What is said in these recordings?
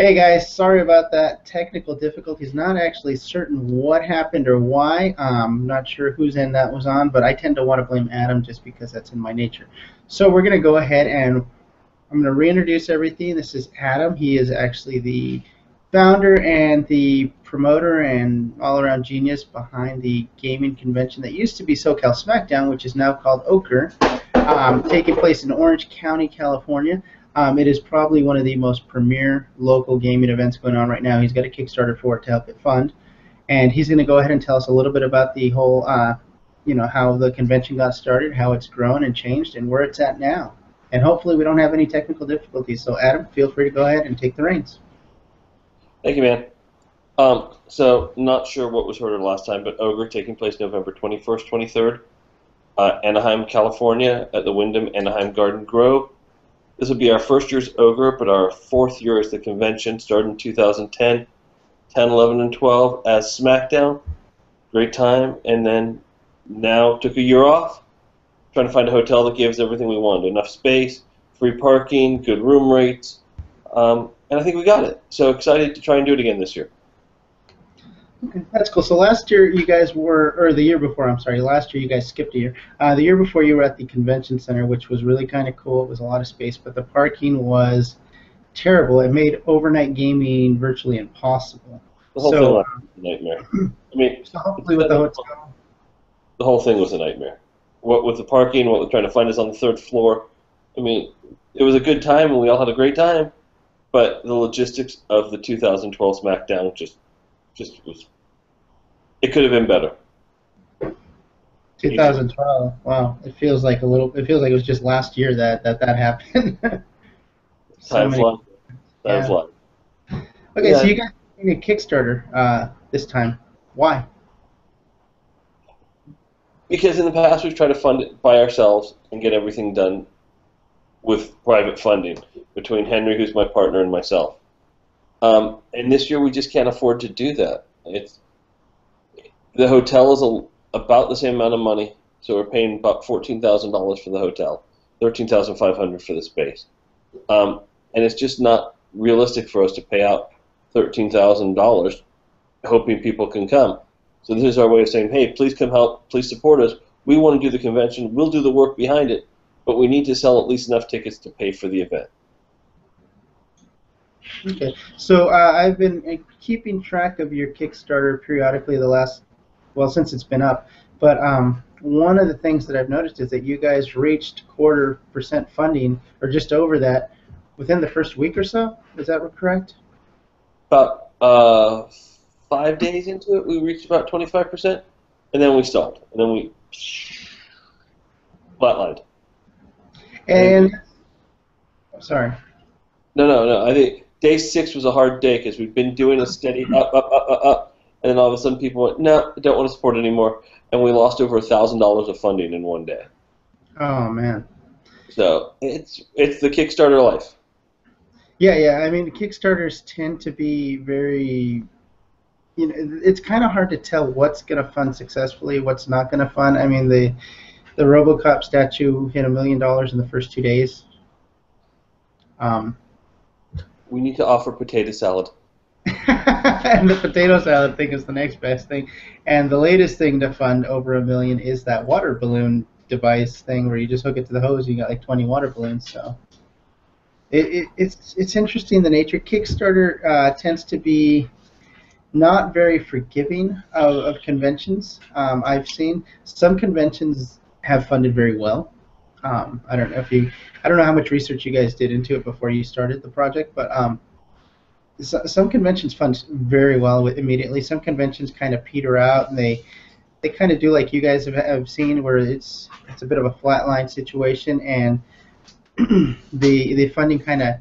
Hey guys, sorry about that. Technical difficulties. Not actually certain what happened or why. Not sure whose end that was on, but I tend to want to blame Adam just because that's in my nature. So we're going to go ahead and I'm going to reintroduce everything. This is Adam. He is actually the founder and the promoter and all-around genius behind the gaming convention that used to be SoCal SmackDown, which is now called OcGRE, taking place in Orange County, California. It is probably one of the most premier local gaming events going on right now. He's got a Kickstarter for it to help it fund, and he's going to go ahead and tell us a little bit about the whole, how the convention got started, how it's grown and changed, and where it's at now. And hopefully we don't have any technical difficulties. So Adam, feel free to go ahead and take the reins. Thank you, man. So not sure what was heard last time, but OcGRE taking place November 21st, 23rd, Anaheim, California, at the Wyndham Anaheim Garden Grove. This will be our first year's OcGRE, but our fourth year as the convention. Started in 2010, 10, 11, and 12 as SmackDown. Great time, and then now took a year off, trying to find a hotel that gave us everything we wanted. Enough space, free parking, good room rates, and I think we got it. So excited to try and do it again this year. Okay, that's cool. So last year you guys were, or the year before, I'm sorry, last year you guys skipped a year. The year before you were at the convention center, which was really kind of cool. It was a lot of space, but the parking was terrible. It made overnight gaming virtually impossible. The whole thing was a nightmare. I mean, so hopefully with the hotel. The whole thing was a nightmare. What with the parking, what with trying to find us on the third floor. I mean, it was a good time and we all had a great time, but the logistics of the 2012 SmackDown just was, it could have been better. 2012. Wow, it feels like it was just last year that happened. Time flies. Time flies. Okay, so you guys are doing a Kickstarter this time. Why? Because in the past we've tried to fund it by ourselves and get everything done with private funding between Henry, who's my partner, and myself. And this year we just can't afford to do that. The hotel is about the same amount of money, so we're paying about $14,000 for the hotel, $13,500 for the space, and it's just not realistic for us to pay out $13,000 hoping people can come. So this is our way of saying, hey, please come help, please support us. We want to do the convention, we'll do the work behind it, but we need to sell at least enough tickets to pay for the event. Okay, so I've been keeping track of your Kickstarter periodically since it's been up, but one of the things that I've noticed is that you guys reached 0.25% funding, or just over that, within the first week or so. Is that correct? About 5 days into it, we reached about 25%, and then we stopped, and then we flatlined. And sorry. No. I think day 6 was a hard day because we've been doing a steady up, and then all of a sudden people went, no, I don't want to support it anymore, and we lost over $1,000 of funding in one day. Oh man. So it's the Kickstarter life. Yeah. I mean, the Kickstarters tend to be very, it's kind of hard to tell what's going to fund successfully, what's not going to fund. I mean, the RoboCop statue hit $1 million in the first 2 days. We need to offer potato salad. And the potato salad thing is the next best thing. And the latest thing to fund over $1 million is that water balloon device thing where you just hook it to the hose and you got like 20 water balloons. So it's interesting, the nature. Kickstarter tends to be not very forgiving of conventions. I've seen some conventions have funded very well. I don't know how much research you guys did into it before you started the project, but some conventions fund very well immediately. Some conventions kind of peter out, and they kind of do like you guys have seen, where it's a bit of a flatline situation, and the funding kind of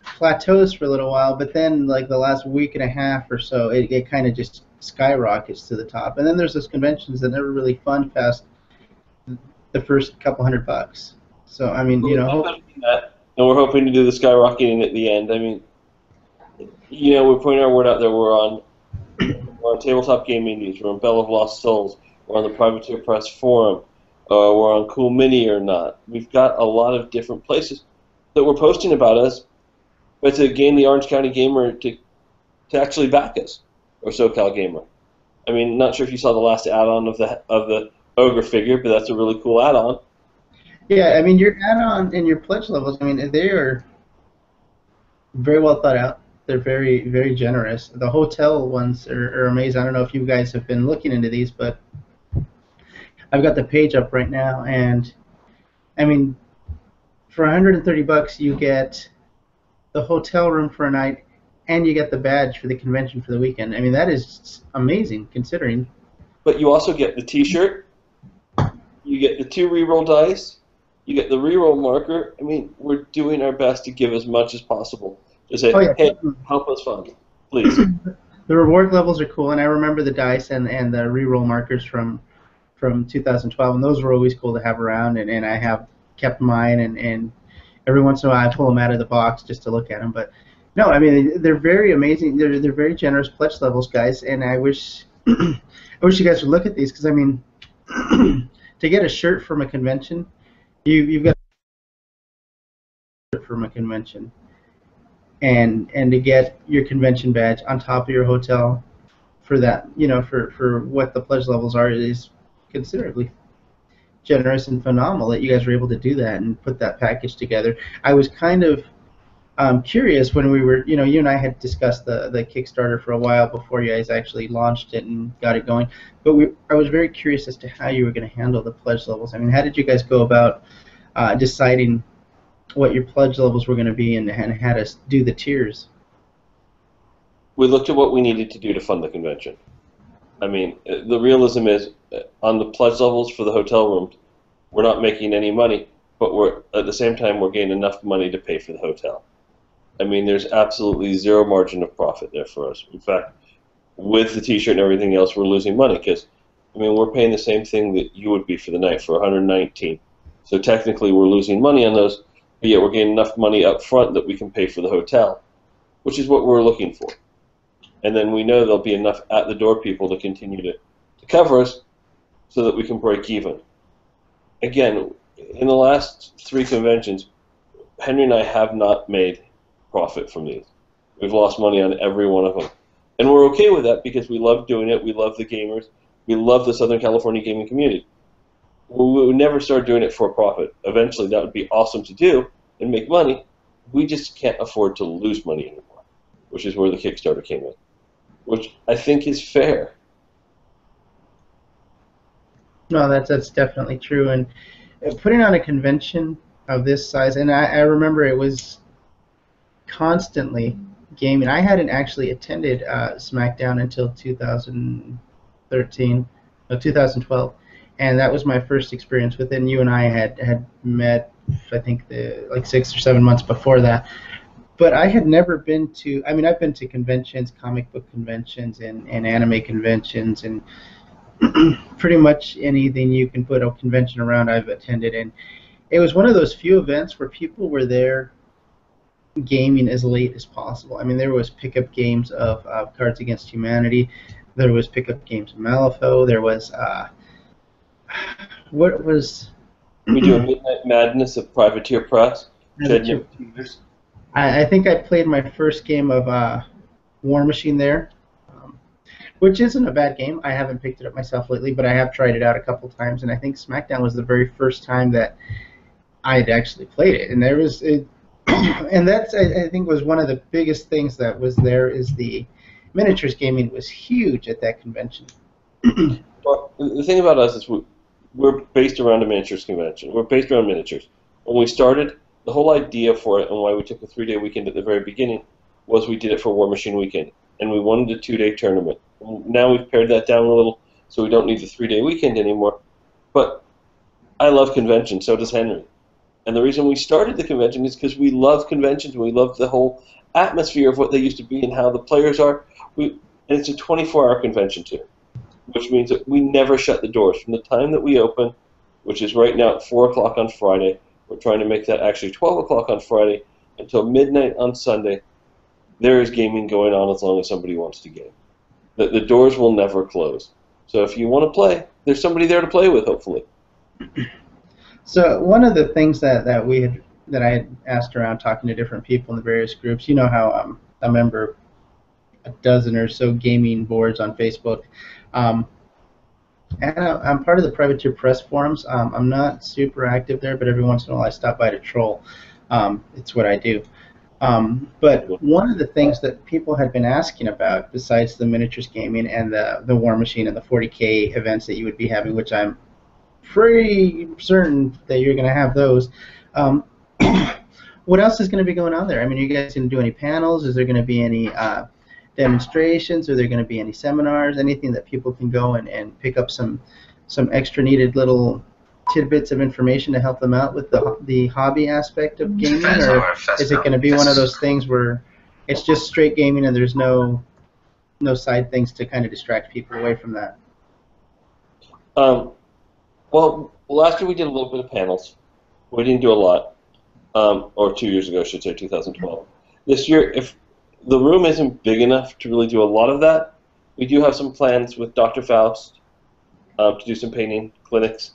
plateaus for a little while, but then like the last week and a half or so, it kind of just skyrockets to the top. And then there's those conventions that never really fund past the first couple $100. So I mean, and we're hoping to do the skyrocketing at the end. I mean, we're putting our word out there. We're on Tabletop Gaming News. We're on Bell of Lost Souls. We're on the Privateer Press Forum. We're on Cool Mini or Not. We've got a lot of different places that we're posting about us, but to gain the Orange County Gamer to actually back us, or SoCal Gamer. I mean, not sure if you saw the last add-on of the OcGRE figure, but that's a really cool add-on. Yeah, I mean, your add-on and your pledge levels, I mean, they are very well thought out. They're very, very generous. The hotel ones are amazing. I don't know if you guys have been looking into these, but I've got the page up right now, and I mean, for $130, you get the hotel room for a night, and you get the badge for the convention for the weekend. I mean, that is amazing, considering. But you also get the T-shirt, you get the 2 reroll dice, you get the reroll marker. I mean, we're doing our best to give as much as possible. To say, hey, help us fund, please. The reward levels are cool, and I remember the dice and the reroll markers from 2012, and those were always cool to have around, and I have kept mine, and every once in a while I pull them out of the box just to look at them. But no, I mean, they're very amazing. They're very generous pledge levels, guys, and I wish I wish you guys would look at these, because I mean, to get a shirt from a convention, you've got a shirt from a convention, and to get your convention badge on top of your hotel for that, you know, for what the pledge levels are, is considerably generous and phenomenal that you guys were able to do that and put that package together. I was kind of curious when we were, you know, you and I had discussed the Kickstarter for a while before you guys actually launched it and got it going, but I was very curious as to how you were going to handle the pledge levels. I mean, how did you guys go about deciding what your pledge levels were going to be and how to do the tiers? We looked at what we needed to do to fund the convention. I mean, the realism is, on the pledge levels for the hotel rooms, we're not making any money, but we're at the same time we're getting enough money to pay for the hotel. I mean, there's absolutely zero margin of profit there for us. In fact, with the T-shirt and everything else, we're losing money because, I mean, we're paying the same thing that you would be for the night for $119. So technically, we're losing money on those, but yet we're getting enough money up front that we can pay for the hotel, which is what we're looking for. And then we know there'll be enough at-the-door people to continue to cover us so that we can break even. Again, in the last 3 conventions, Henry and I have not made profit from these. We've lost money on every one of them. And we're okay with that because we love doing it, we love the gamers, we love the Southern California gaming community. We would never start doing it for profit. Eventually that would be awesome to do and make money. We just can't afford to lose money anymore, which is where the Kickstarter came in, which I think is fair. No, that's definitely true. And putting on a convention of this size, and I remember it was constantly gaming. I hadn't actually attended SmackDown until 2012, and that was my first experience with it. And you and I had met, I think, like 6 or 7 months before that. But I had never been to, I mean, I've been to conventions, comic book conventions, and anime conventions, and pretty much anything you can put a convention around I've attended. And it was one of those few events where people were there gaming as late as possible. I mean, there was pickup games of Cards Against Humanity, there was pickup games of Malifaux, there was, what was... We do a Midnight Madness of Privateer Press. I think I played my first game of War Machine there, which isn't a bad game. I haven't picked it up myself lately, but I have tried it out a couple times, and I think SmackDown was the very first time that I had actually played it. And there was, and that's, I think, was one of the biggest things that was there, is the miniatures gaming was huge at that convention. Well, the thing about us is we're based around a miniatures convention. We're based around miniatures. When we started, the whole idea for it and why we took a 3-day weekend at the very beginning was we did it for War Machine Weekend, and we wanted a 2-day tournament. Now we've pared that down a little, so we don't need the 3-day weekend anymore. But I love conventions, so does Henry. And the reason we started the convention is because we love conventions, and we love the whole atmosphere of what they used to be and how the players are. And it's a 24-hour convention, too, which means that we never shut the doors. From the time that we open, which is right now at 4 o'clock on Friday, we're trying to make that actually 12 o'clock on Friday, until midnight on Sunday, there is gaming going on as long as somebody wants to game. The doors will never close. So if you want to play, there's somebody there to play with, hopefully. So one of the things that we had that I had asked around talking to different people in the various groups. You know how I member a dozen or so gaming boards on Facebook. Um, and I'm part of the Privateer Press forums. I'm not super active there, but every once in a while I stop by to troll. It's what I do. But one of the things that people had been asking about, besides the miniatures gaming and the War Machine and the 40K events that you would be having, which I'm pretty certain that you're going to have those, what else is going to be going on there? I mean, are you guys going to do any panels? Is there going to be any demonstrations? Are there going to be any seminars? Anything that people can go and pick up some extra needed little tidbits of information to help them out with the hobby aspect of gaming, or is it going to be one of those things where it's just straight gaming and there's no side things to kind of distract people away from that? Well, last year we did a little bit of panels. We didn't do a lot, or 2 years ago, I should say, 2012. This year, if the room isn't big enough to really do a lot of that, we do have some plans with Dr. Faust to do some painting clinics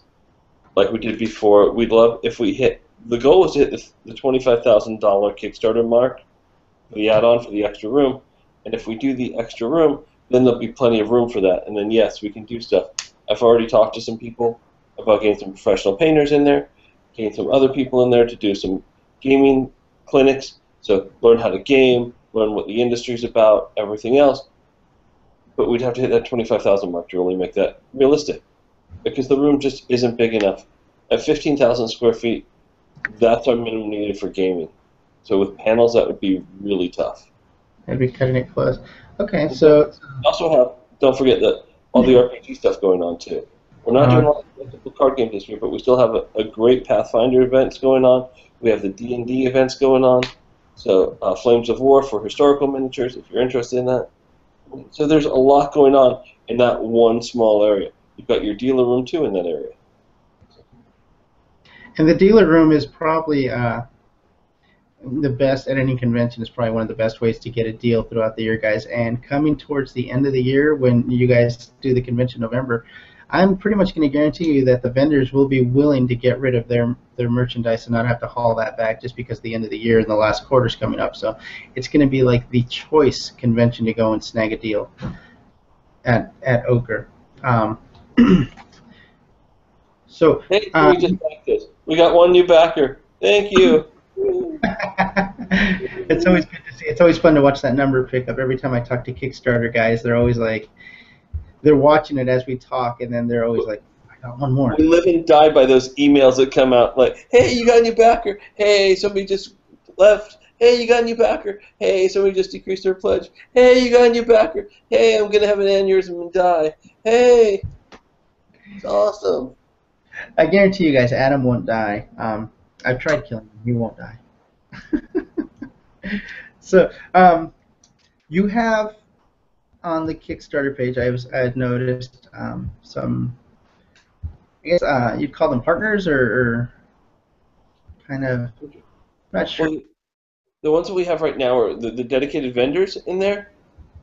like we did before. We'd love if we hit, the goal was to hit the $25,000 Kickstarter mark for the add-on for the extra room, and if we do the extra room, then there'll be plenty of room for that, and then yes, we can do stuff. I've already talked to some people about getting some professional painters in there, getting some other people in there to do some gaming clinics, so learn how to game, learn what the industry's about, everything else, but we'd have to hit that 25,000 mark to really make that realistic, because the room just isn't big enough. At 15,000 square feet, that's our minimum needed for gaming. So with panels, that would be really tough. That'd be cutting it close. Okay, so we also have, don't forget that all the RPG stuff going on too. We're not doing a lot of typical card games this year, but we still have a great Pathfinder events going on. We have the D&D events going on. So Flames of War for historical miniatures, if you're interested in that. So there's a lot going on in that one small area. You've got your dealer room too in that area. And the dealer room is probably the best at any convention. Is probably one of the best ways to get a deal throughout the year, guys. And coming towards the end of the year, when you guys do the convention in November, I'm pretty much going to guarantee you that the vendors will be willing to get rid of their merchandise and not have to haul that back just because the end of the year and the last quarter's coming up. So it's going to be like the choice convention to go and snag a deal at OcGRE. So hey, we just like this. We got one new backer. Thank you. It's always good to see. It's always fun to watch that number pick up. Every time I talk to Kickstarter guys, they're always like, they're watching it as we talk, and then they're always like, I got one more. We live and die by those emails that come out like, hey, you got a new backer. Hey, somebody just left. Hey, you got a new backer. Hey, somebody just decreased their pledge. Hey, you got a new backer. Hey, I'm going to have an aneurysm and die. Hey, it's awesome. I guarantee you guys, Adam won't die. I've tried killing him. He won't die. So, you have on the Kickstarter page, I had noticed some, I guess you'd call them partners or kind of, not sure. Well, the ones that we have right now are the dedicated vendors in there.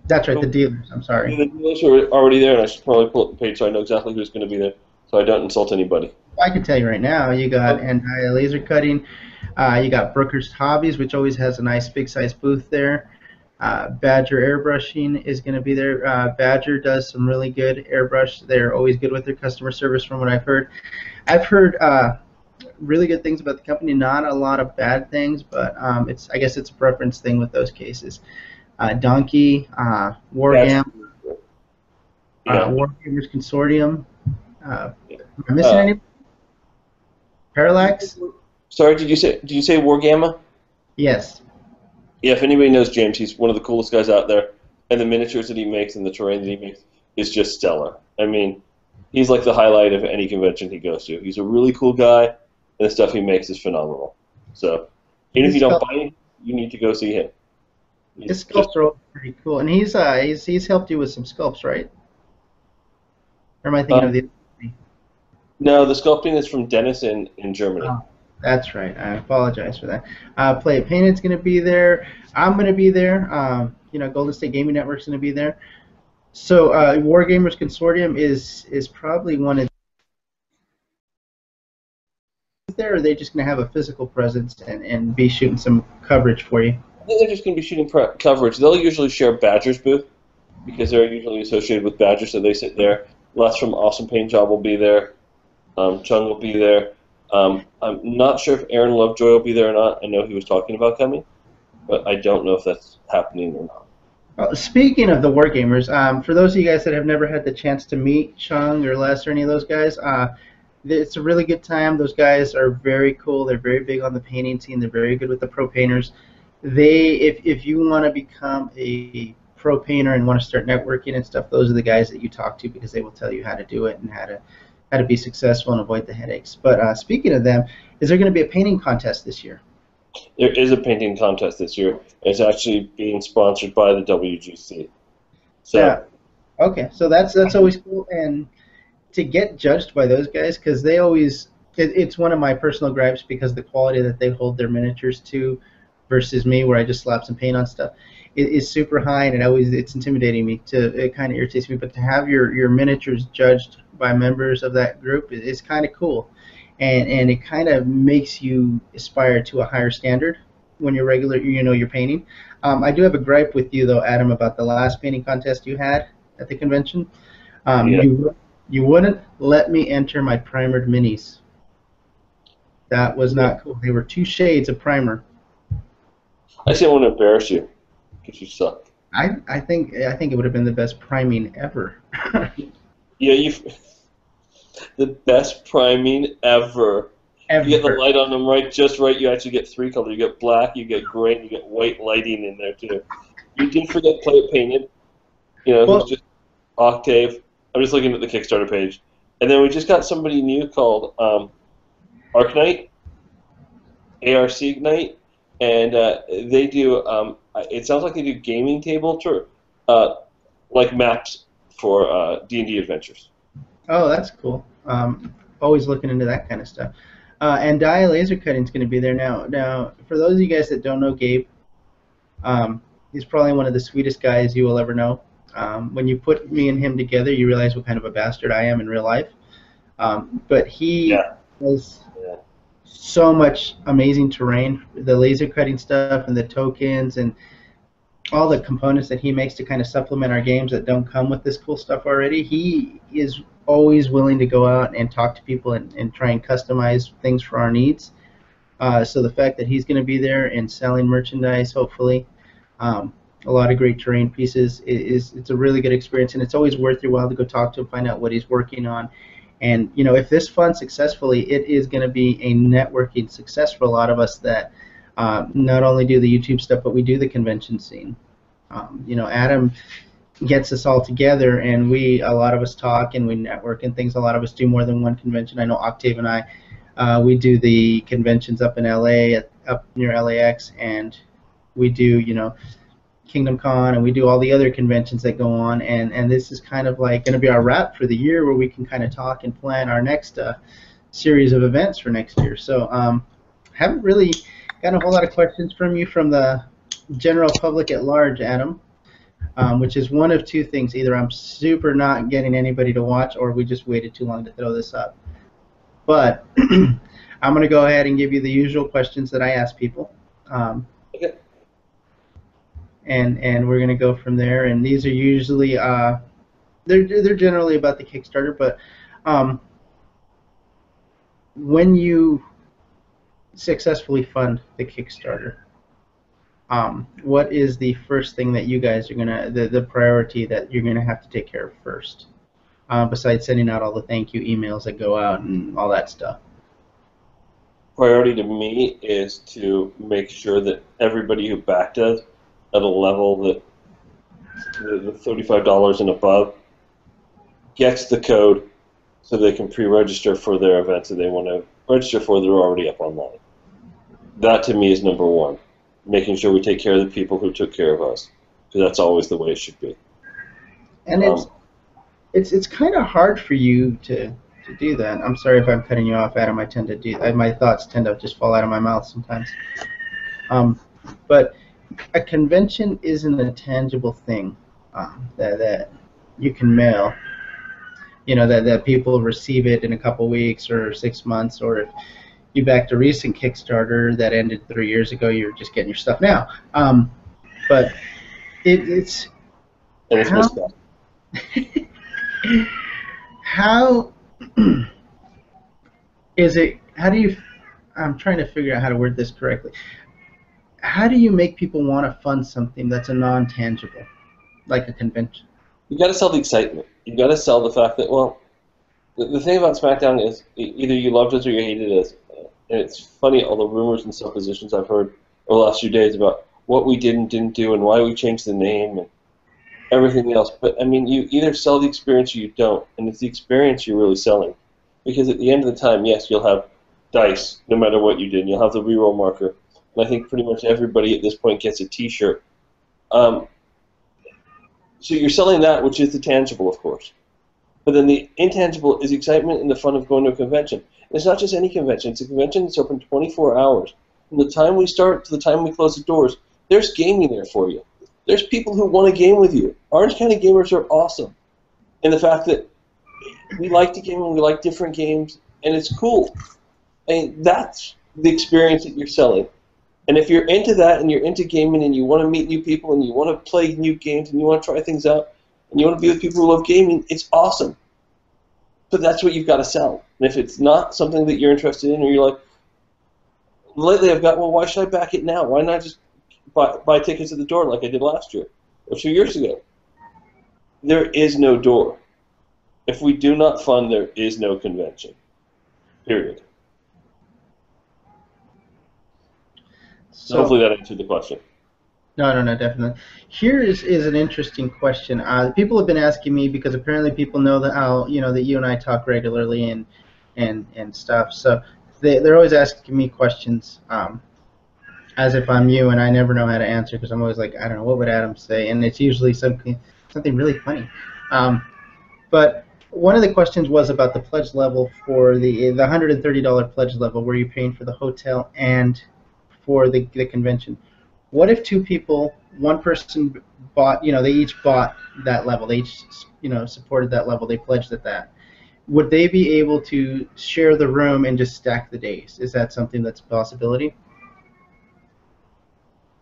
That's right, the dealers. I'm sorry. The dealers who are already there, and I should probably pull up the page so I know exactly who's going to be there, so I don't insult anybody. I can tell you right now, you got Anti Laser Cutting, you got Brooker's Hobbies, which always has a nice big size booth there. Badger Airbrushing is going to be there. Badger does some really good airbrush. They're always good with their customer service from what I've heard. I've heard really good things about the company, not a lot of bad things, but I guess it's a preference thing with those cases. Donkey, Wargamers Consortium. Am I missing any? Parallax? Sorry, did you say Wargamma? Yes. Yeah, if anybody knows James, he's one of the coolest guys out there, and the miniatures that he makes and the terrain that he makes is just stellar. I mean, he's like the highlight of any convention he goes to. He's a really cool guy, and the stuff he makes is phenomenal. So, even if you don't buy him, you need to go see him. His sculpts are all pretty cool, and he's helped you with some sculpts, right? Or am I thinking of the? No, the sculpting is from Dennis in Germany. Oh, that's right. I apologize for that. Play It Painted's going to be there. I'm going to be there. Golden State Gaming Network's going to be there. So Wargamers Consortium is probably one of there, or are they just going to have a physical presence and be shooting some coverage for you? I think they're just going to be shooting coverage. They'll usually share Badger's booth because they're usually associated with Badger, so they sit there. Les from Awesome Paint Job will be there. Chung will be there. I'm not sure if Aaron Lovejoy will be there or not. I know he was talking about coming, but I don't know if that's happening or not. Well, speaking of the Wargamers, for those of you guys that have never had the chance to meet Chung or Les or any of those guys, it's a really good time. Those guys are very cool. They're very big on the painting scene. They're very good with the pro painters. If you want to become a pro painter and want to start networking and stuff, those are the guys that you talk to because they will tell you how to do it and how to be successful and avoid the headaches. But speaking of them, is there going to be a painting contest this year? There is a painting contest this year. It's actually being sponsored by the WGC. So, yeah. Okay, so that's always cool. And to get judged by those guys, because they always, it's one of my personal gripes because the quality that they hold their miniatures to versus me, where I just slap some paint on stuff, is super high, and it's intimidating me. It kind of irritates me. But to have your miniatures judged by members of that group is kind of cool. And it kind of makes you aspire to a higher standard when you're you're painting. I do have a gripe with you, though, Adam, about the last painting contest you had at the convention. Yeah. You wouldn't let me enter my primered minis. That was not cool. They were 2 shades of primer. I just didn't want to embarrass you because you suck. I think it would have been the best priming ever. Yeah, the best priming ever. You get the light on them just right. You actually get 3 colors. You get black, you get gray, and you get white lighting in there too. You did forget Play It Painted. Who's just Octave. I'm just looking at the Kickstarter page, and then we just got somebody new called Arc Knight, ARC Knight, and they do. It sounds like they do gaming table like maps for D&D adventures. Oh, that's cool. Always looking into that kind of stuff. And Dye Laser Cutting is going to be there now. Now, for those of you guys that don't know Gabe, he's probably one of the sweetest guys you will ever know. When you put me and him together, you realize what kind of a bastard I am in real life. But he has so much amazing terrain, the laser cutting stuff and the tokens and all the components that he makes to kind of supplement our games that don't come with this cool stuff already. He is always willing to go out and talk to people and try and customize things for our needs. So the fact that he's going to be there and selling merchandise, hopefully, a lot of great terrain pieces, it's a really good experience, and it's always worth your while to go talk to him, find out what he's working on. And if this funds successfully, it is going to be a networking success for a lot of us that not only do the YouTube stuff, but we do the convention scene. Adam gets us all together, and a lot of us talk and we network and things. A lot of us do more than one convention. I know Octave and I, we do the conventions up in LA, up near LAX, and we do, Kingdom Con, and we do all the other conventions that go on, and this is kind of like going to be our wrap for the year, where we can kind of talk and plan our next series of events for next year. So haven't really got a whole lot of questions from you from the general public at large, Adam, which is one of 2 things. Either I'm super not getting anybody to watch, or we just waited too long to throw this up. But I'm going to go ahead and give you the usual questions that I ask people. Okay. And we're going to go from there. And these are usually, they're generally about the Kickstarter, but when you successfully fund the Kickstarter, what is the first thing that you guys are going to, the priority that you're going to have to take care of first, besides sending out all the thank you emails that go out and all that stuff? Priority to me is to make sure that everybody who backed us at a level that the $35 and above gets the code so they can pre-register for their events that they want to register for that are already up online. That to me is number 1, making sure we take care of the people who took care of us, because that's always the way it should be. And it's kind of hard for you to do that. I'm sorry if I'm cutting you off, Adam. I tend to do my thoughts tend to just fall out of my mouth sometimes. But a convention isn't a tangible thing that you can mail. That people receive it in a couple weeks or 6 months, or if you backed a recent Kickstarter that ended 3 years ago. You're just getting your stuff now. But it's And it's how, missed out. how is it? How do you? I'm trying to figure out how to word this correctly. How do you make people want to fund something that's a non-tangible, like a convention? You got to sell the excitement. You got to sell the fact that, well, the thing about SmackDown is either you loved us or you hated us. And it's funny, all the rumors and suppositions I've heard over the last few days about what we did and didn't do and why we changed the name and everything else. But, I mean, you either sell the experience or you don't. And it's the experience you're really selling. Because at the end of the time, yes, you'll have dice, no matter what you did. And you'll have the reroll marker. And I think pretty much everybody at this point gets a T-shirt. So you're selling that, which is the tangible, of course. But then the intangible is excitement and the fun of going to a convention. And it's not just any convention. It's a convention that's open 24 hours. From the time we start to the time we close the doors, there's gaming there for you. There's people who want to game with you. Orange County gamers are awesome. And the fact that we like to game and we like different games, and it's cool. And that's the experience that you're selling. And if you're into that and you're into gaming and you want to meet new people and you want to play new games and you want to try things out and you want to be with people who love gaming, it's awesome. But that's what you've got to sell. And if it's not something that you're interested in or you're like, lately I've got, well, why should I back it now? Why not just buy tickets at the door like I did last year or 2 years ago? There is no door. If we do not fund, there is no convention. Period. So hopefully that answered the question. No, definitely. Here is an interesting question. People have been asking me because apparently people know that that you and I talk regularly and stuff. So they're always asking me questions as if I'm you, and I never know how to answer because I'm always like, I don't know, what would Adam say? And it's usually something really funny. But one of the questions was about the pledge level for the $130 pledge level, where you're paying for the hotel and for the convention. What if two people, one person bought, they each bought that level, they each, supported that level, they pledged at that. Would they be able to share the room and just stack the days? Is that something that's a possibility?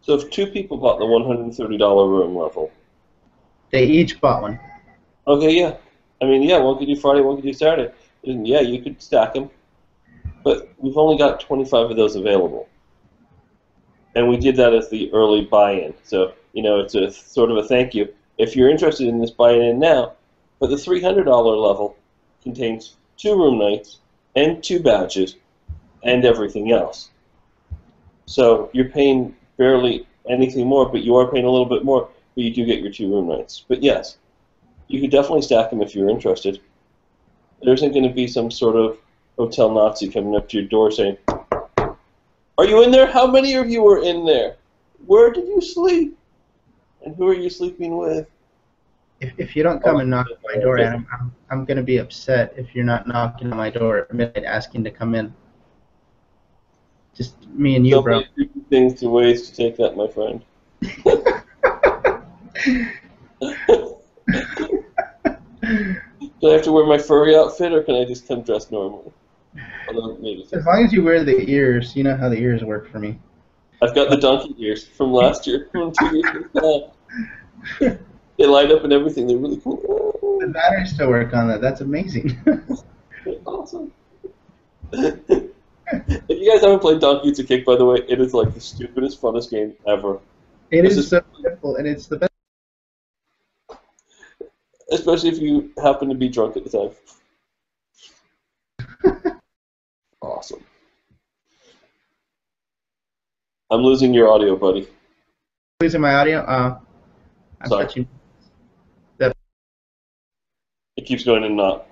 So if two people bought the $130 room level. They each bought one. Okay, yeah. I mean, yeah, one could do Friday, one could do Saturday. And yeah, you could stack them. But we've only got 25 of those available. And we did that as the early buy-in. So, it's a sort of a thank you. If you're interested in this, buy it in now. But the $300 level contains 2 room nights and 2 badges and everything else. So you're paying barely anything more, but you are paying a little bit more, but you do get your 2 room nights. But yes, you could definitely stack them if you're interested. There isn't going to be some sort of hotel Nazi coming up to your door saying, "Are you in there? How many of you are in there? Where did you sleep? And who are you sleeping with?" If you don't come and knock on my door, Adam, I'm going to be upset if you're not knocking on my door at midnight asking to come in. Just me and you, bro. So many things to ways to take that, my friend. Do I have to wear my furry outfit, or can I just come dressed normally? As long as you wear the ears, you know how the ears work for me. I've got the donkey ears from last year, from 2 years ago. They light up and everything. They're really cool. The batteries still work on that. That's amazing. Awesome. If you guys haven't played Donkey Eats a Cake, by the way, it is like the stupidest, funnest game ever. It is so simple, and it's the best. Especially if you happen to be drunk at the time. Awesome. I'm losing your audio, buddy. Losing my audio? I'm Sorry. touching. It keeps going in and out.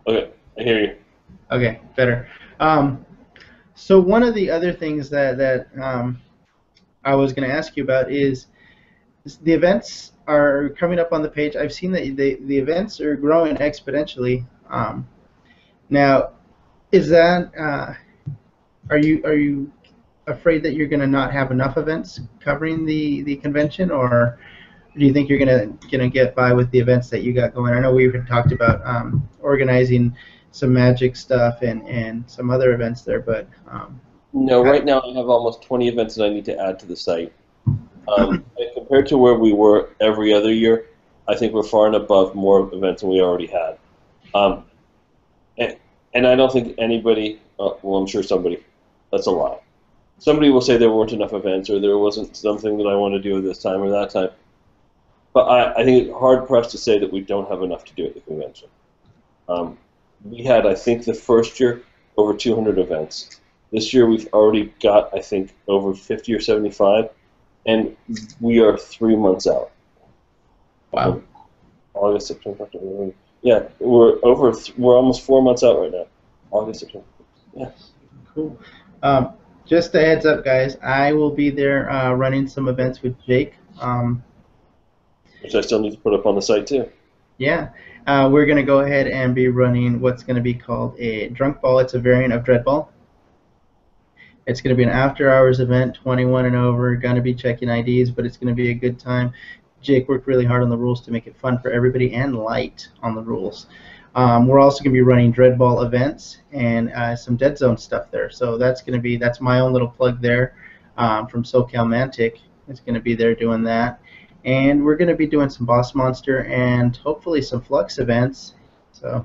Okay, I hear you. Okay, better. So one of the other things that I was going to ask you about is the events are coming up on the page. I've seen that the events are growing exponentially. Now, is that are you afraid that you're going to not have enough events covering the convention, or do you think you're gonna get by with the events that you got going? I know we had talked about organizing some Magic stuff and some other events there, but No, right now I have almost 20 events that I need to add to the site. And compared to where we were every other year, I think we're far and above more events than we already had. And I don't think anybody, well, I'm sure somebody, that's a lie. Somebody will say there weren't enough events or there wasn't something that I want to do at this time or that time. But I think it's hard-pressed to say that we don't have enough to do at the convention. We had, I think, the first year over 200 events. This year we've already got, I think, over 50 or 75, and we are 3 months out. Wow. August, September, October. Yeah, we're almost 4 months out right now. August, September. Yeah. Cool. Just a heads up, guys. I will be there running some events with Jake. Which I still need to put up on the site too. Yeah. We're going to go ahead and be running what's going to be called a Drunk Ball. It's a variant of Dread Ball. It's going to be an after-hours event, 21 and over. Going to be checking IDs, but it's going to be a good time. Jake worked really hard on the rules to make it fun for everybody and light on the rules. We're also going to be running Dread Ball events and some Dead Zone stuff there. So that's my own little plug there from SoCal Mantic. It's going to be there doing that. And we're going to be doing some Boss Monster and hopefully some Flux events. So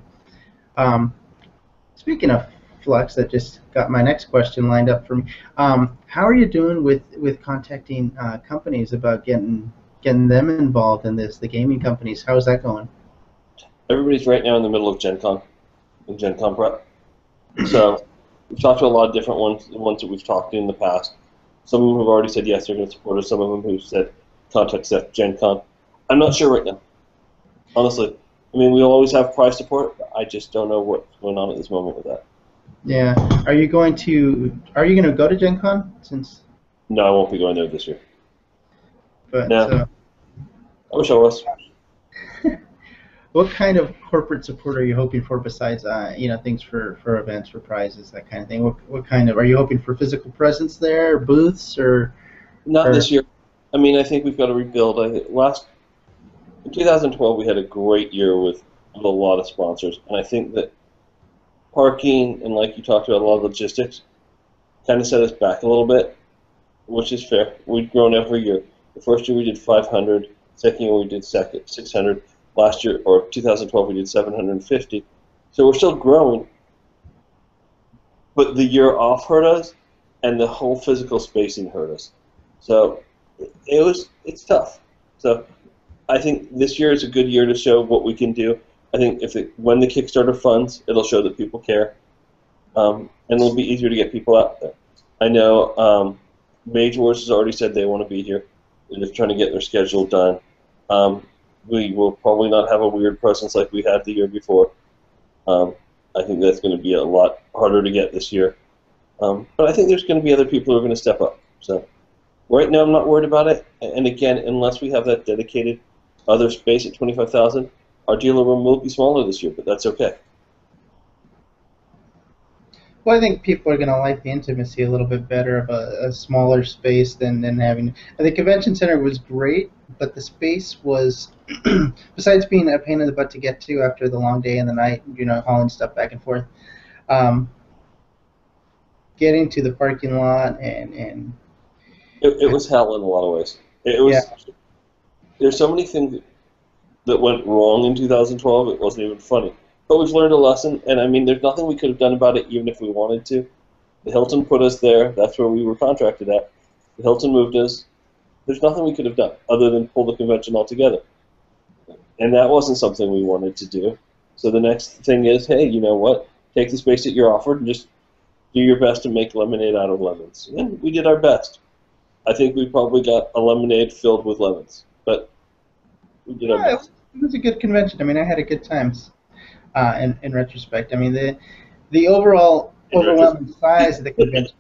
speaking of Flux, that just got my next question lined up for me. How are you doing with contacting companies about getting them involved in this, the gaming companies? How is that going? Everybody's right now in the middle of Gen Con, and Gen Con prep. So we've talked to a lot of different ones, the ones that we've talked to in the past. Some of them have already said yes, they're going to support us. Some of them who said contact us at Gen Con. I'm not sure right now, honestly. I mean, we'll always have prize support, but I just don't know what's going on at this moment with that. Yeah. Are you going to go to Gen Con? No, I won't be going there this year. But no. I wish I was. What kind of corporate support are you hoping for besides things for events, for prizes, that kind of thing? What kind of, are you hoping for physical presence there, booths, or? Not this year. I mean, I think we've got to rebuild. In 2012 we had a great year with a lot of sponsors, and I think that parking and, like you talked about, a lot of logistics kind of set us back a little bit, which is fair. We've grown every year. The first year we did 500. Second year we did 600. Last year, or 2012, we did 750. So we're still growing, but the year off hurt us, and the whole physical spacing hurt us. So it's tough. So I think this year is a good year to show what we can do. I think when the Kickstarter funds, it'll show that people care, and it'll be easier to get people out there. I know Mage Wars has already said they want to be here. They're just trying to get their schedule done. We will probably not have a weird presence like we had the year before. I think that's going to be a lot harder to get this year. But I think there's going to be other people who are going to step up. So right now I'm not worried about it. And again, unless we have that dedicated other space at 25,000, our dealer room will be smaller this year, but that's okay. Well, I think people are going to like the intimacy a little bit better of a smaller space than having. The convention center was great, but the space was, besides being a pain in the butt to get to after the long day and the night, hauling stuff back and forth, getting to the parking lot and it was hell in a lot of ways. It was. Yeah. There's so many things that went wrong in 2012. It wasn't even funny. But we've learned a lesson, and I mean, there's nothing we could have done about it, even if we wanted to. The Hilton put us there. That's where we were contracted at. The Hilton moved us. There's nothing we could have done other than pull the convention altogether. And that wasn't something we wanted to do. So the next thing is, hey, you know what? Take the space that you're offered and just do your best to make lemonade out of lemons. And we did our best. I think we probably got a lemonade filled with lemons, but we did our best. It was a good convention. I mean, I had a good time. In retrospect, I mean, the overall overwhelming size of the convention.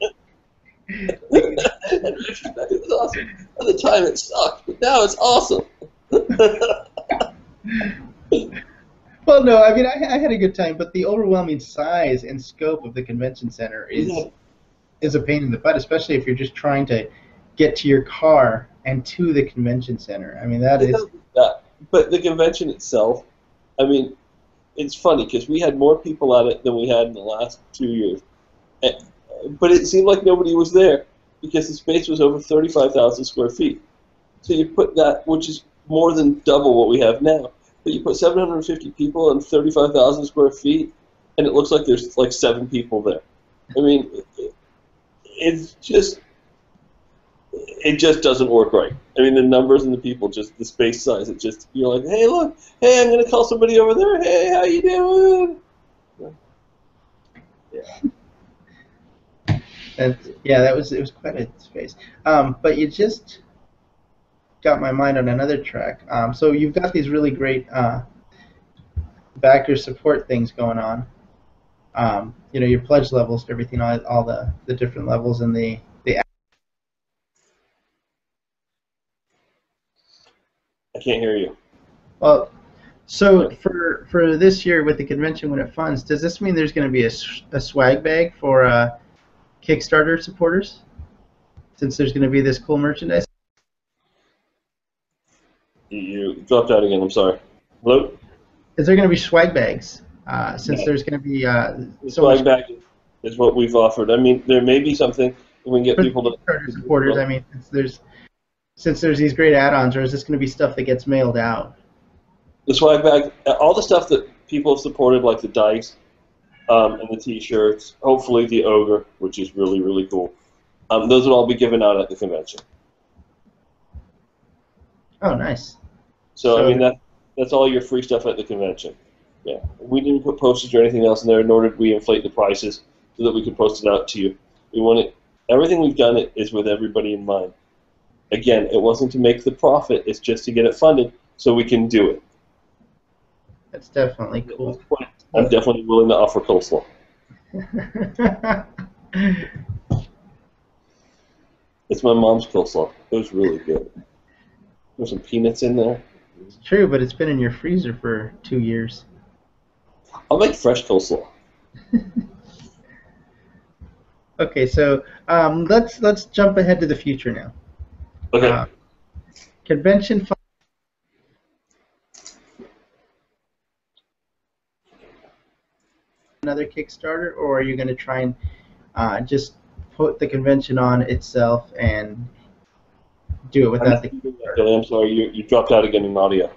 In retrospect, it was awesome. At the time, it sucked, but now it's awesome. Well, no, I mean, I had a good time, but the overwhelming size and scope of the convention center is a pain in the butt, especially if you're just trying to get to your car and to the convention center. I mean, that is. But the convention itself, I mean, it's funny because we had more people at it than we had in the last 2 years. But it seemed like nobody was there because the space was over 35,000 square feet. So you put that, which is more than double what we have now, but you put 750 people and 35,000 square feet, and it looks like there's like 7 people there. I mean, it just doesn't work right. I mean, the numbers and the people, just the space size, it just, you're like, hey, look, hey, I'm going to call somebody over there. Hey, how you doing? Yeah. It was quite a space. But you just got my mind on another track. So you've got these really great backer support things going on. You know, your pledge levels, everything, all the different levels and the I can't hear you. well. So for this year with the convention when it funds, does this mean there's going to be a swag bag for Kickstarter supporters? Since there's going to be this cool merchandise. You dropped out again. I'm sorry. Hello? Is there going to be swag bags? Since there's going to be swag bag is what we've offered. I mean, there may be something we can get people to Kickstarter supporters. I mean, since there's these great add-ons, or is this going to be stuff that gets mailed out? The swag bag, all the stuff that people have supported, like the dice and the T-shirts, hopefully the OcGRE, which is really, really cool. Those will all be given out at the convention. Oh, nice. So I mean, that's all your free stuff at the convention. Yeah, we didn't put postage or anything else in there, nor did we inflate the prices so that we could post it out to you. We want it. Everything we've done is with everybody in mind. Again, it wasn't to make the profit; it's just to get it funded so we can do it. That's definitely cool. I'm definitely willing to offer coleslaw. It's my mom's coleslaw. It was really good. There's some peanuts in there. It's true, but it's been in your freezer for 2 years. I'll make fresh coleslaw. Okay, so let's jump ahead to the future now. Okay. Convention. Another Kickstarter, or are you going to try and just put the convention on itself and do it without the Kickstarter? I'm sorry, you dropped out again in audio.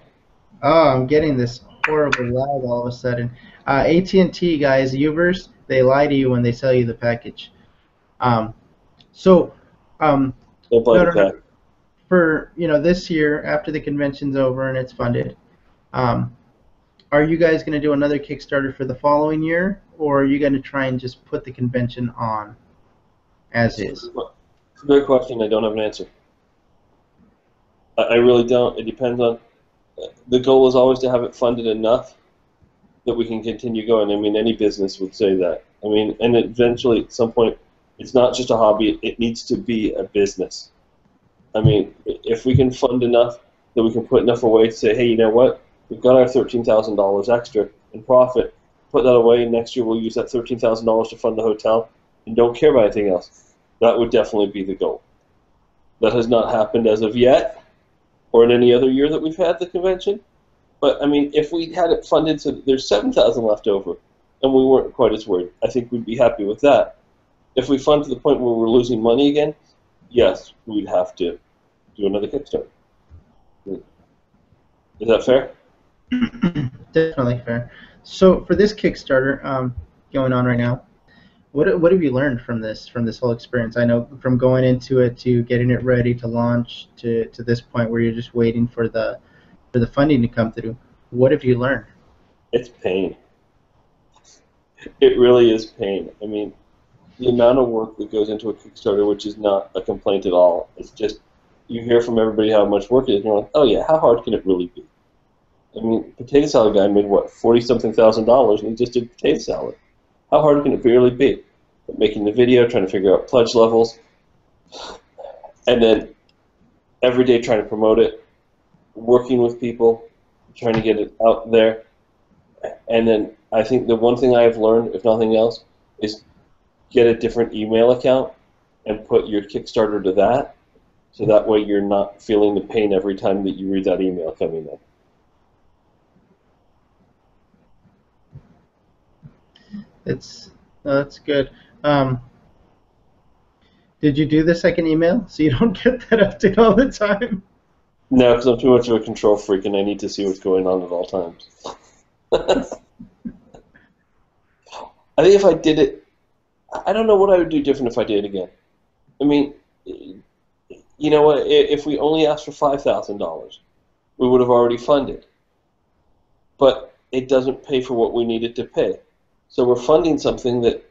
Oh, I'm getting this horrible lag all of a sudden. AT&T guys, Ubers, they lie to you when they sell you the package. Don't buy the pack. For this year after the convention's over and it's funded, are you guys going to do another Kickstarter for the following year, or are you going to try and just put the convention on as is? It's a great question. I don't have an answer. I really don't. It depends on. The goal is always to have it funded enough that we can continue going. I mean, any business would say that. I mean, and eventually, at some point, it's not just a hobby. It needs to be a business. I mean, if we can fund enough that we can put enough away to say, hey, you know what? We've got our $13,000 extra in profit. Put that away, and next year we'll use that $13,000 to fund the hotel and don't care about anything else. That would definitely be the goal. That has not happened as of yet, or in any other year that we've had the convention. But, I mean, if we had it funded so that there's $7,000 left over and we weren't quite as worried, I think we'd be happy with that. If we fund to the point where we're losing money again, yes, we'd have to do another Kickstarter. Is that fair? Definitely fair. So for this Kickstarter going on right now, what have you learned from this whole experience? I know from going into it to getting it ready to launch to this point where you're just waiting for the funding to come through. What have you learned? It's pain. It really is pain. I mean, the amount of work that goes into a Kickstarter, which is not a complaint at all, it's just you hear from everybody how much work it is, and you're like, oh yeah, how hard can it really be? I mean, potato salad guy made what, $40-something thousand, and he just did potato salad. How hard can it really be? But making the video, trying to figure out pledge levels, and then every day trying to promote it, working with people, trying to get it out there. And then I think the one thing I have learned, if nothing else, is get a different email account and put your Kickstarter to that, so that way you're not feeling the pain every time that you read that email coming in. It's that's good. Um, did you do the second email so you don't get that update all the time? No, because I'm too much of a control freak and I need to see what's going on at all times. I think if I did it, I don't know what I would do different if I did it again. I mean, you know what? If we only asked for $5,000, we would have already funded. But it doesn't pay for what we needed to pay. So we're funding something that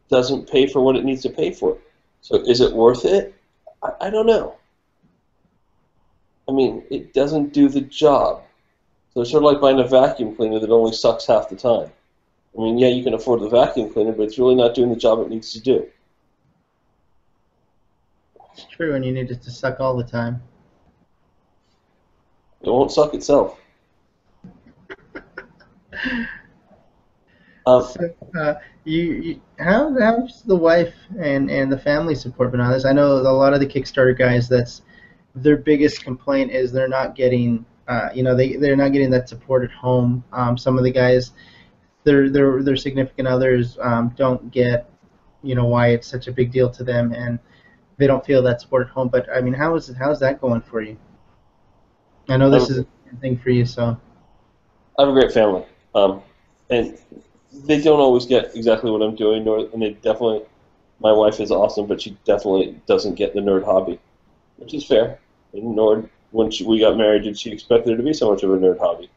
doesn't pay for what it needs to pay for. So is it worth it? I don't know. I mean, it doesn't do the job. So it's sort of like buying a vacuum cleaner that only sucks half the time. I mean, yeah, you can afford the vacuum cleaner, but it's really not doing the job it needs to do. It's true, and you need it to suck all the time. It won't suck itself. So, how's the wife and the family support been on this? I know a lot of the Kickstarter guys, that's their biggest complaint is they're not getting, they're not getting that support at home. Some of the guys, their significant others don't get, why it's such a big deal to them, and they don't feel that support at home. But I mean, how's that going for you? I know this is a thing for you, so. I have a great family, and they don't always get exactly what I'm doing, and they definitely, my wife is awesome, but she definitely doesn't get the nerd hobby, which is fair. And nor when we got married did she expect there to be so much of a nerd hobby.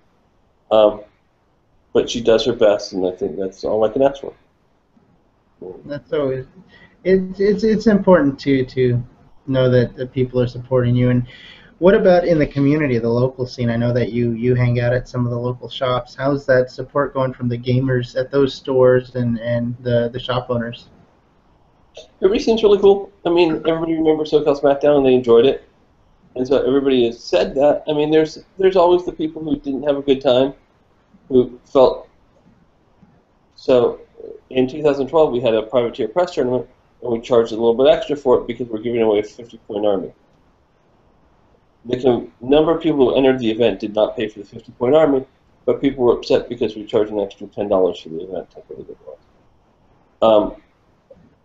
But she does her best, and I think that's all I can ask for. That's always it's important to know that people are supporting you. And what about in the community, the local scene? I know that you hang out at some of the local shops. How's that support going from the gamers at those stores and the shop owners? Everybody seems really cool. I mean, everybody remembers SoCal SmackDown, and they enjoyed it. And so everybody has said that. I mean, there's always the people who didn't have a good time, who felt. So in 2012, we had a privateer press tournament, and we charged a little bit extra for it because we're giving away a 50-point army. The number of people who entered the event did not pay for the 50-point army, but people were upset because we charged an extra $10 for the event.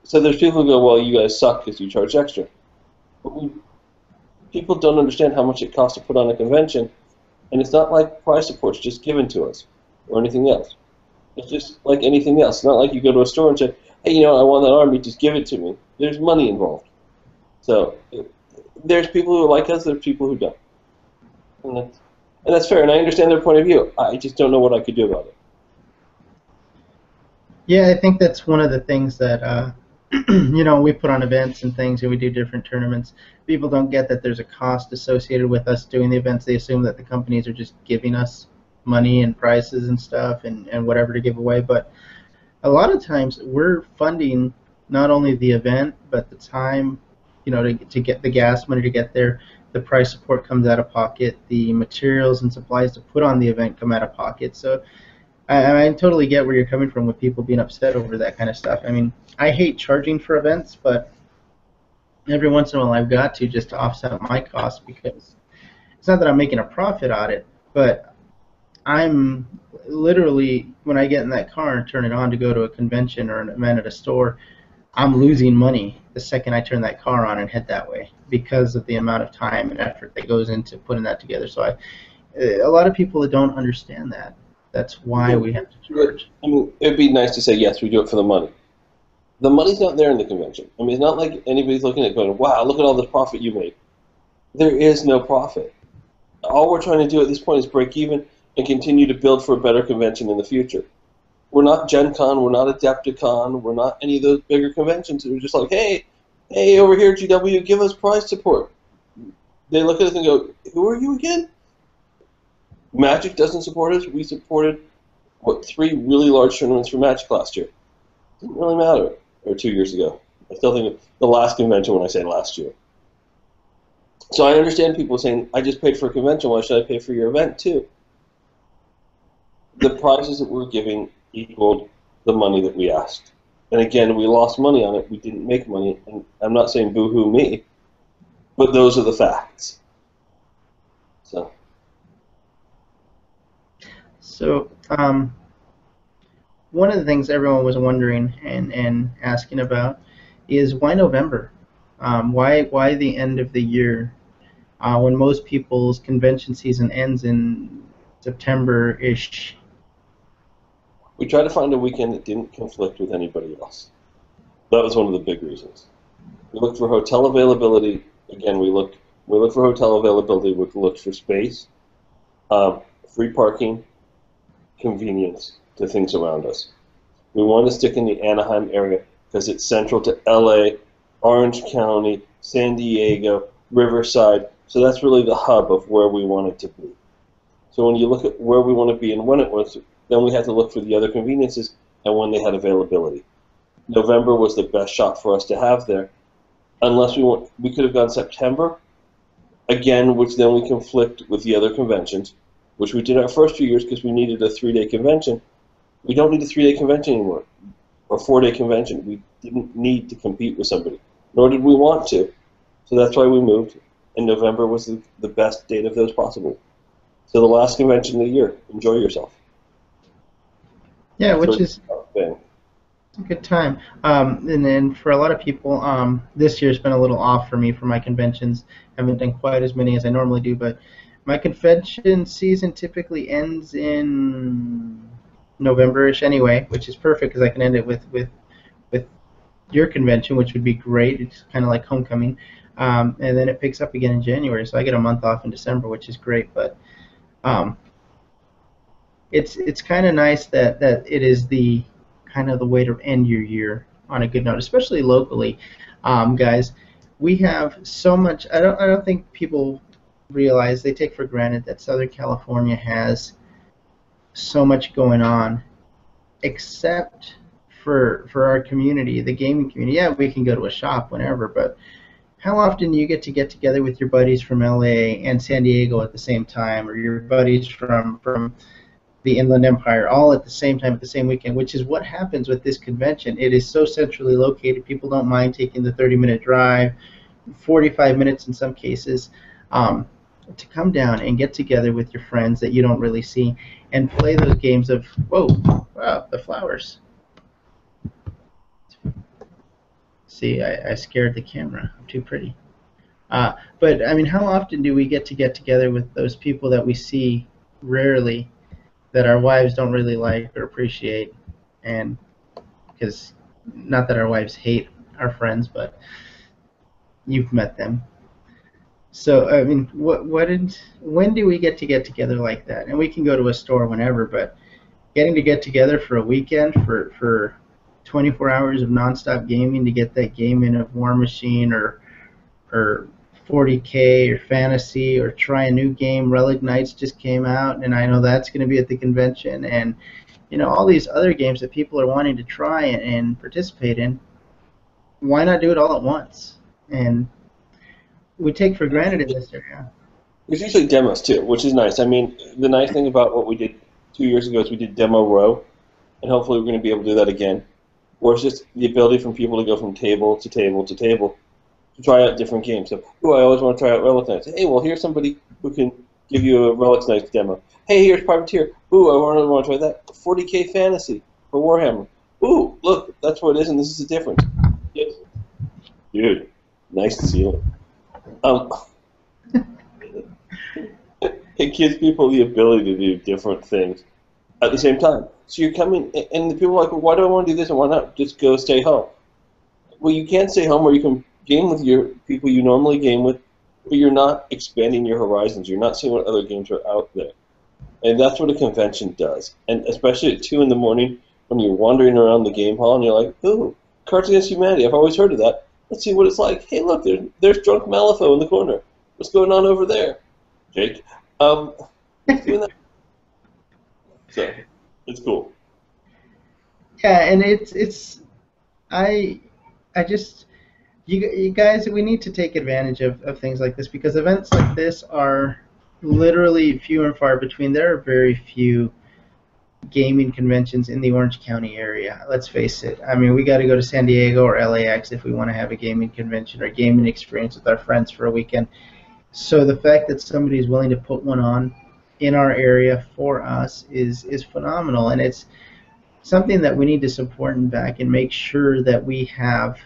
So there's people who go, well, you guys suck because you charge extra. But people don't understand how much it costs to put on a convention, and it's not like prize support's just given to us or anything else. It's just like anything else. It's not like you go to a store and say, hey, I want that army, just give it to me. There's money involved. So there's people who like us, there's people who don't. And that's fair, and I understand their point of view. I just don't know what I could do about it. Yeah, I think that's one of the things that we put on events and things, and we do different tournaments. People don't get that there's a cost associated with us doing the events. They assume that the companies are just giving us money and prizes and stuff and whatever to give away. But a lot of times we're funding not only the event, but the time, to get the gas money to get there. The prize support comes out of pocket. The materials and supplies to put on the event come out of pocket. So I totally get where you're coming from with people being upset over that kind of stuff. I mean, I hate charging for events, but every once in a while I've got to, just to offset my costs, because it's not that I'm making a profit on it, but I'm literally, when I get in that car and turn it on to go to a convention or an event at a store, I'm losing money the second I turn that car on and head that way because of the amount of time and effort that goes into putting that together. So a lot of people that don't understand that. That's why we have to charge. I mean, it'd be nice to say, yes, we do it for the money. The money's not there in the convention. I mean, it's not like anybody's looking at it going, wow, look at all the profit you made. There is no profit. All we're trying to do at this point is break even and continue to build for a better convention in the future. We're not Gen Con, we're not Adepticon, we're not any of those bigger conventions. We're just like, hey, over here at GW, give us prize support. They look at us and go, who are you again? Magic doesn't support us. We supported, 3 really large tournaments for Magic last year. Didn't really matter, or 2 years ago. I still think the last convention when I say last year. So I understand people saying, I just paid for a convention, why should I pay for your event too? The prizes that we're giving equaled the money that we asked. And again, we lost money on it. We didn't make money. And I'm not saying boo-hoo me, but those are the facts. So, one of the things everyone was wondering and asking about is why November? Why the end of the year when most people's convention season ends in September-ish? We tried to find a weekend that didn't conflict with anybody else. That was one of the big reasons. We looked for hotel availability. Again, we looked for hotel availability. We looked for space, free parking, convenience to things around us. We wanted to stick in the Anaheim area because it's central to LA, Orange County, San Diego, Riverside. So that's really the hub of where we wanted to be. So when you look at where we want to be and when it was, then we had to look for the other conveniences and when they had availability. November was the best shot for us to have there. Unless we could have gone September, again, which then we conflict with the other conventions, which we did our first few years because we needed a 3-day convention. We don't need a 3-day convention anymore, or 4-day convention. We didn't need to compete with somebody, nor did we want to. So that's why we moved, and November was the best date of those possible. So the last convention of the year, enjoy yourself. Yeah, which is a good time. And then for a lot of people, this year's been a little off for me for my conventions. I haven't done quite as many as I normally do, but my convention season typically ends in November-ish anyway, which is perfect because I can end it with your convention, which would be great. It's kind of like homecoming. And then it picks up again in January, so I get a month off in December, which is great. But it's kind of nice that it is the kind of the way to end your year on a good note, especially locally, guys. We have so much. I don't think people realize, they take for granted that Southern California has so much going on, except for our community, the gaming community. Yeah, we can go to a shop whenever, but how often do you get together with your buddies from LA and San Diego at the same time, or your buddies from the Inland Empire all at the same time at the same weekend, which is what happens with this convention. It is so centrally located. People don't mind taking the 30-minute drive, 45 minutes in some cases, to come down and get together with your friends that you don't really see and play those games of, whoa, wow, the flowers. See, I scared the camera. I'm too pretty. But, I mean, how often do we get together with those people that we see rarely, that our wives don't really like or appreciate? And because, not that our wives hate our friends, but you've met them. So, I mean, when do we get together like that? And we can go to a store whenever, but getting to get together for a weekend for 24 hours of nonstop gaming to get that game in of War Machine or 40K or Fantasy, or try a new game. Relic Knights just came out, and I know that's going to be at the convention, and you know, all these other games that people are wanting to try and participate in. Why not do it all at once? And we take for granted in this area. There's usually demos too, which is nice. I mean, the nice thing about what we did 2 years ago is we did Demo Row, and hopefully we're going to be able to do that again, where it's just the ability for people to go from table to table to table to try out different games. So, I always want to try out Relic Knights. Hey, well, here's somebody who can give you a Relic Knights demo. Hey, here's Privateer. Ooh, I want to try that. 40K Fantasy for Warhammer. Ooh, look, that's what it is, and this is the difference. Yes. Dude, nice to see you. It gives people the ability to do different things at the same time. So you're coming, and the people are like, well, why do I want to do this, and why not just go stay home? Well, you can stay home, or you can game with your people you normally game with, but you're not expanding your horizons. You're not seeing what other games are out there. And that's what a convention does. And especially at 2 in the morning when you're wandering around the game hall and you're like, ooh, Cards Against Humanity, I've always heard of that. Let's see what it's like. Hey, look, there's Drunk Malifaux in the corner. What's going on over there? Jake? Doing that. So, it's cool. Yeah, and you guys, we need to take advantage of things like this, because events like this are literally few and far between. There are very few gaming conventions in the Orange County area. Let's face it. I mean, we got to go to San Diego or LAX if we want to have a gaming convention or gaming experience with our friends for a weekend. So the fact that somebody is willing to put one on in our area for us is phenomenal, and it's something that we need to support and back and make sure that we have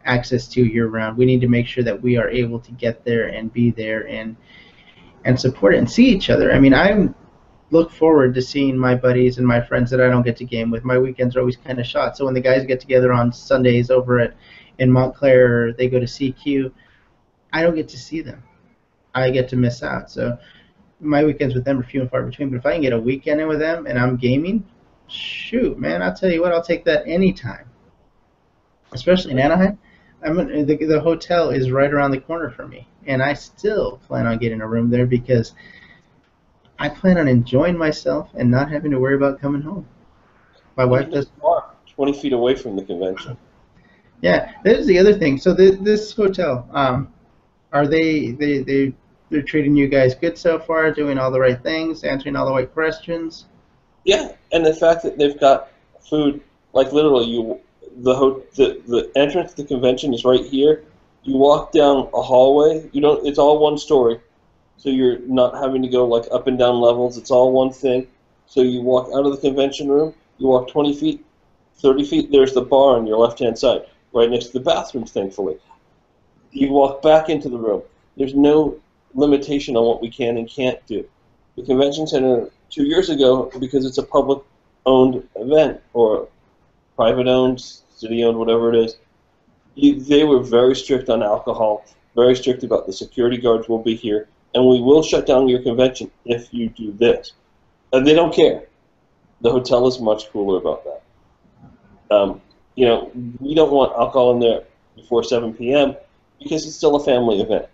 access to year round. We need to make sure that we are able to get there and be there and support it and see each other. I mean, I look forward to seeing my buddies and my friends that I don't get to game with. My weekends are always kind of shot. So when the guys get together on Sundays over in Montclair, or they go to CQ, I don't get to see them. I get to miss out. So my weekends with them are few and far between. But if I can get a weekend in with them and I'm gaming, shoot, man, I'll tell you what, I'll take that anytime. Especially in Anaheim. The hotel is right around the corner from me, and I still plan on getting a room there because I plan on enjoying myself and not having to worry about coming home. My wife does. 20 feet away from the convention. Yeah, this is the other thing. So this hotel, are they're treating you guys good so far, doing all the right things, answering all the right questions? Yeah, and the fact that they've got food, like literally the entrance to the convention is right here. You walk down a hallway. It's all one story, so you're not having to go like up and down levels. It's all one thing. So you walk out of the convention room. You walk 20 feet, 30 feet. There's the bar on your left-hand side, right next to the bathrooms. Thankfully, you walk back into the room. There's no limitation on what we can and can't do. The convention center 2 years ago, because it's a public-owned event or private-owned, city-owned, whatever it is, they were very strict on alcohol, very strict about the security guards will be here, and we will shut down your convention if you do this. And they don't care. The hotel is much cooler about that. We don't want alcohol in there before 7 p.m. because it's still a family event.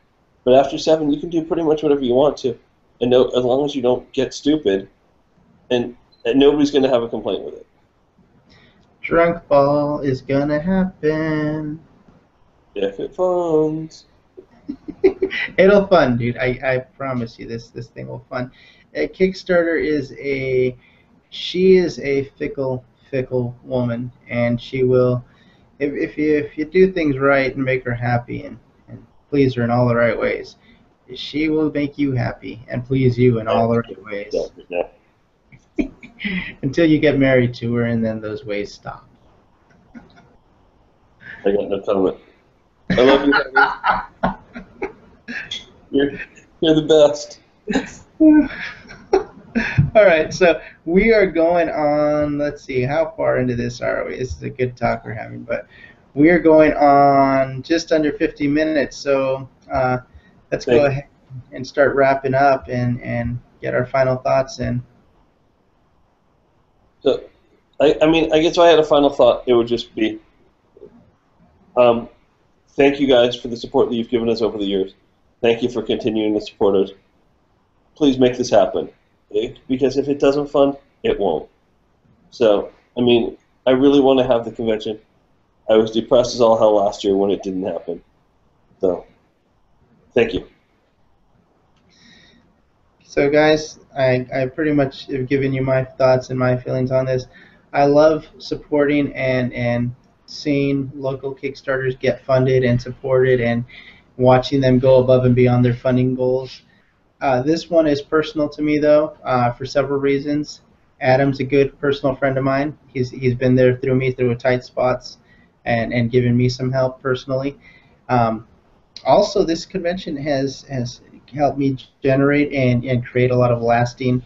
But after 7, you can do pretty much whatever you want to, and as long as you don't get stupid, and nobody's going to have a complaint with it. Drunk ball is gonna happen. If it funds. It'll fun, dude. I promise you, this thing will fun. Kickstarter is she is a fickle woman, and she will, if you do things right and make her happy and please her in all the right ways, she will make you happy and please you in all the right ways. Yeah. Until you get married to her, and then those ways stop. I got no comment. I love you. You're the best. All right, so we are going on. Let's see, how far into this are we? This is a good talk we're having, but we are going on just under 50 minutes. So let's go ahead and start wrapping up and get our final thoughts in. So, I guess if I had a final thought, it would just be, thank you guys for the support that you've given us over the years. Thank you for continuing to support us. Please make this happen, because if it doesn't fund, it won't. So, I really want to have the convention. I was depressed as all hell last year when it didn't happen. So, thank you. So guys, I pretty much have given you my thoughts and my feelings on this. I love supporting and seeing local Kickstarters get funded and supported and watching them go above and beyond their funding goals. This one is personal to me though, for several reasons. Adam's a good personal friend of mine. He's been there through me through tight spots and given me some help personally. Also, this convention has helped me generate and create a lot of lasting,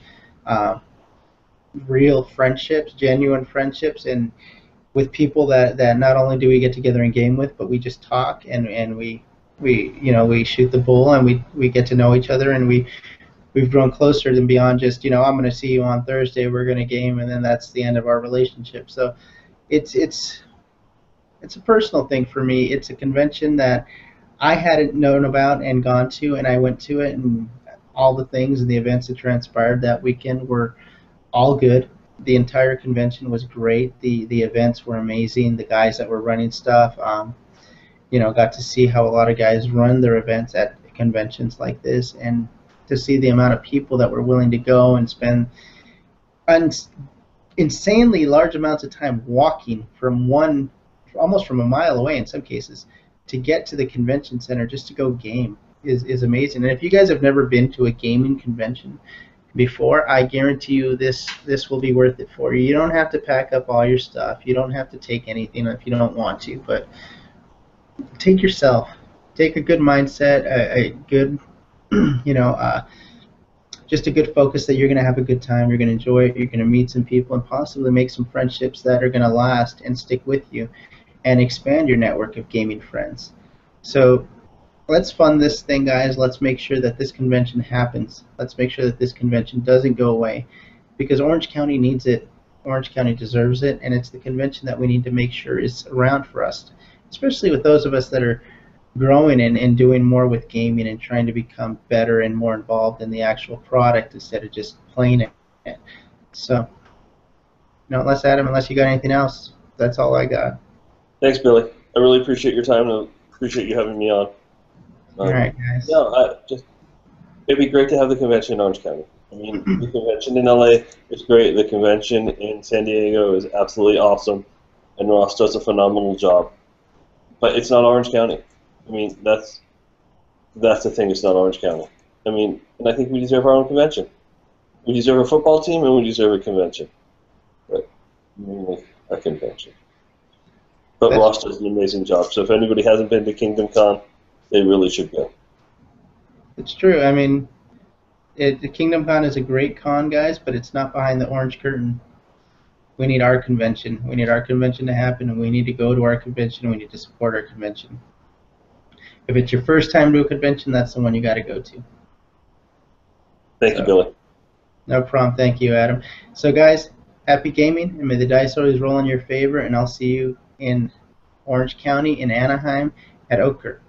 real friendships, genuine friendships, and with people that not only do we get together and game with, but we just talk and we shoot the bull and we get to know each other, and we've grown closer than beyond just I'm going to see you on Thursday, we're going to game, and then that's the end of our relationship. So it's a personal thing for me. It's a convention that I hadn't known about and gone to, and I went to it, and all the things and the events that transpired that weekend were all good. The entire convention was great. The events were amazing. The guys that were running stuff, got to see how a lot of guys run their events at conventions like this, and to see the amount of people that were willing to go and spend insanely large amounts of time walking almost from a mile away in some cases, to get to the convention center just to go game is amazing. And if you guys have never been to a gaming convention, before, I guarantee you this will be worth it for you. You don't have to pack up all your stuff. You don't have to take anything if you don't want to, but take yourself. Take a good mindset, a good, you know, just a good focus that you're going to have a good time, you're going to enjoy it, you're going to meet some people, and possibly make some friendships that are going to last and stick with you and expand your network of gaming friends. So let's fund this thing, guys. Let's make sure that this convention happens. Let's make sure that this convention doesn't go away, because Orange County needs it. Orange County deserves it, and it's the convention that we need to make sure is around for us, especially with those of us that are growing and doing more with gaming and trying to become better and more involved in the actual product instead of just playing it. So, no, unless you got anything else, that's all I got. Thanks, Billy. I really appreciate your time and appreciate you having me on. All right, guys. No, it'd be great to have the convention in Orange County. I mean, the convention in LA is great. The convention in San Diego is absolutely awesome, and Ross does a phenomenal job. But it's not Orange County. I mean, that's the thing. It's not Orange County. I mean, and I think we deserve our own convention. We deserve a football team, and we deserve a convention. But mainly a convention. But Ross does an amazing job. So if anybody hasn't been to Kingdom Con, they really should go. It's true. I mean, the Kingdom Con is a great con, guys, but it's not behind the orange curtain. We need our convention. We need our convention to happen, and we need to go to our convention. We need to support our convention. If it's your first time to a convention, that's the one you got to go to. Thank you, Billy. No problem. Thank you, Adam. So, guys, happy gaming, and may the dice always roll in your favor, and I'll see you in Orange County in Anaheim at OcGRE.